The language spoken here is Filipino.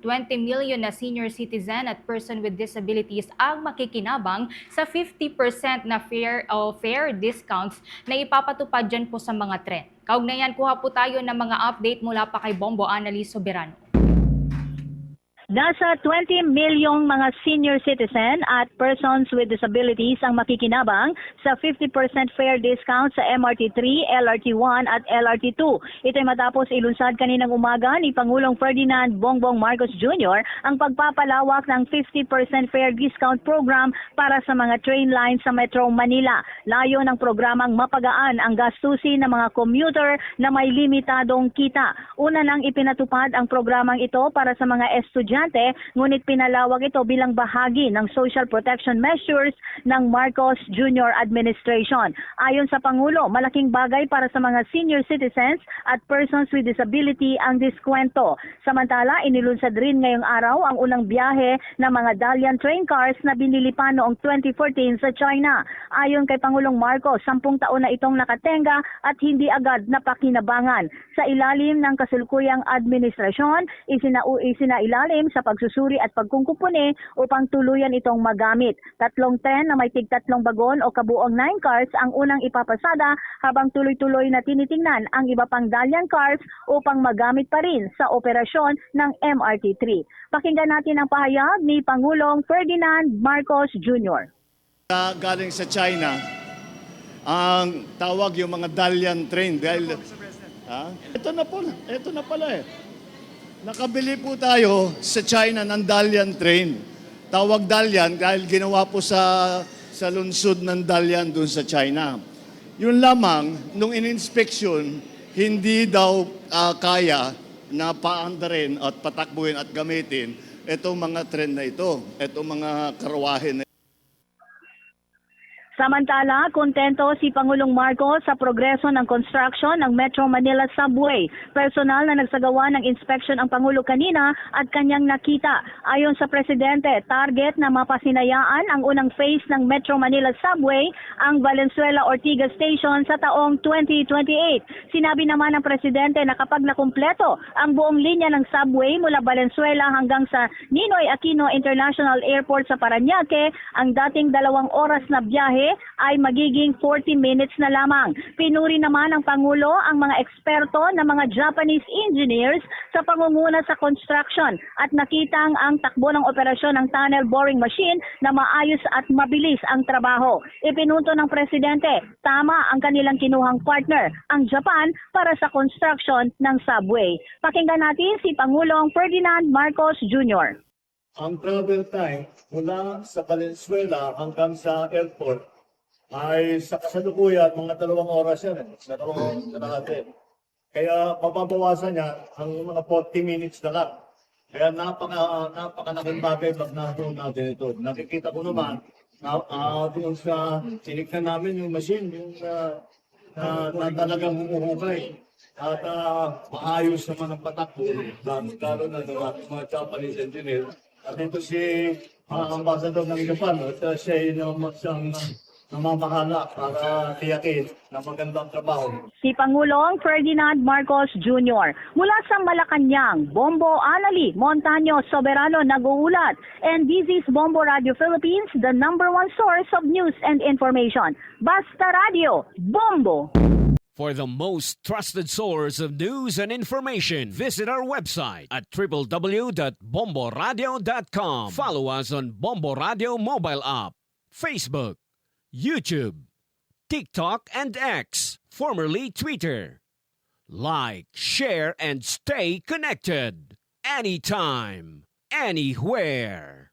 20 million na senior citizen at person with disabilities ang makikinabang sa 50% na fair discounts na ipapatupad dyan po sa mga tren. Kaugnayan, kuha po tayo ng mga update mula pa kay Bombo Annalise Soberano. Nasa 20 milyong mga senior citizen at persons with disabilities ang makikinabang sa 50% fair discount sa MRT3, LRT1 at LRT2. Ito'y matapos ilunsad kaninang umaga ni Pangulong Ferdinand Bongbong Marcos Jr. ang pagpapalawak ng 50% fair discount program para sa mga train lines sa Metro Manila. Layo ng programang mapagaan ang gastusin ng mga commuter na may limitadong kita. Una nang ipinatupad ang programang ito para sa mga estudyante, ngunit pinalawak ito bilang bahagi ng social protection measures ng Marcos Jr. Administration. Ayon sa Pangulo, malaking bagay para sa mga senior citizens at persons with disability ang diskwento. Samantala, inilunsad rin ngayong araw ang unang biyahe ng mga Dalian train cars na binili pa noong 2014 sa China. Ayon kay Pangulong Marcos, 10 taon na itong nakatenga at hindi agad napakinabangan. Sa ilalim ng kasulukuyang administrasyon, isinailalim sa pagsusuri at pagkungkupuni upang tuluyan itong magamit. 3 tren na may tig-3 bagon o kabuong 9 cars ang unang ipapasada habang tuloy-tuloy na tinitingnan ang iba pang Dalian cars upang magamit pa rin sa operasyon ng MRT3. Pakinggan natin ang pahayag ni Pangulong Ferdinand Marcos Jr. Galing sa China, ang tawag yung mga Dalian train dahil ito na pala eh. Nakabili po tayo sa China ng Dalian train. Tawag Dalian dahil ginawa po sa lungsod ng Dalian doon sa China. Yun lamang, nung in-inspection, hindi daw kaya na paandarin at patakbuhin at gamitin itong mga tren na ito, itong mga karwahe na Samantala, kontento si Pangulong Marcos sa progreso ng construction ng Metro Manila Subway. Personal na nagsagawa ng inspection ang Pangulo kanina at kanyang nakita. Ayon sa Presidente, target na mapasinayaan ang unang phase ng Metro Manila Subway, ang Valenzuela Ortigas Station sa taong 2028. Sinabi naman ng Presidente na kapag nakumpleto ang buong linya ng subway mula Valenzuela hanggang sa Ninoy Aquino International Airport sa Parañaque, ang dating 2 oras na biyahe ay magiging 40 minutes na lamang. Pinuri naman ng Pangulo ang mga eksperto na mga Japanese engineers sa pangunguna sa construction at nakitang ang takbo ng operasyon ng tunnel boring machine na maayos at mabilis ang trabaho. Ipinunto ng Presidente, tama ang kanilang kinuhang partner, ang Japan, para sa construction ng subway. Pakinggan natin si Pangulong Ferdinand Marcos Jr. Ang travel time mula sa Valenzuela hanggang sa airport ay sa kasalukuyan mga 2 oras yan eh. 2 kalahati. Kaya mababawasan niya ang mga 40 minutes na lang. Kaya napakalaking bagay pag nahulog natin ito. Nakikita ko naman na doon sa tiniknan namin yung machine, yung na talagang humuhukay. At maayos naman ang patakbo, lalo na ng mga Japanese engineer. At ito si Ambassador ng Japan, at siya yung siyang namamahala para tiyakin na magandang trabaho. Si Pangulong Ferdinand Marcos Jr. Mula sa Malacanang, Bombo Annalise Montaño Soberano nag-uulat. And this is Bombo Radio Philippines, the #1 source of news and information. Basta Radio, Bombo! For the most trusted source of news and information, visit our website at www.bomboradio.com. Follow us on Bombo Radio mobile app, Facebook, YouTube, TikTok, and X, formerly Twitter. Like, share, and stay connected. Anytime, anywhere.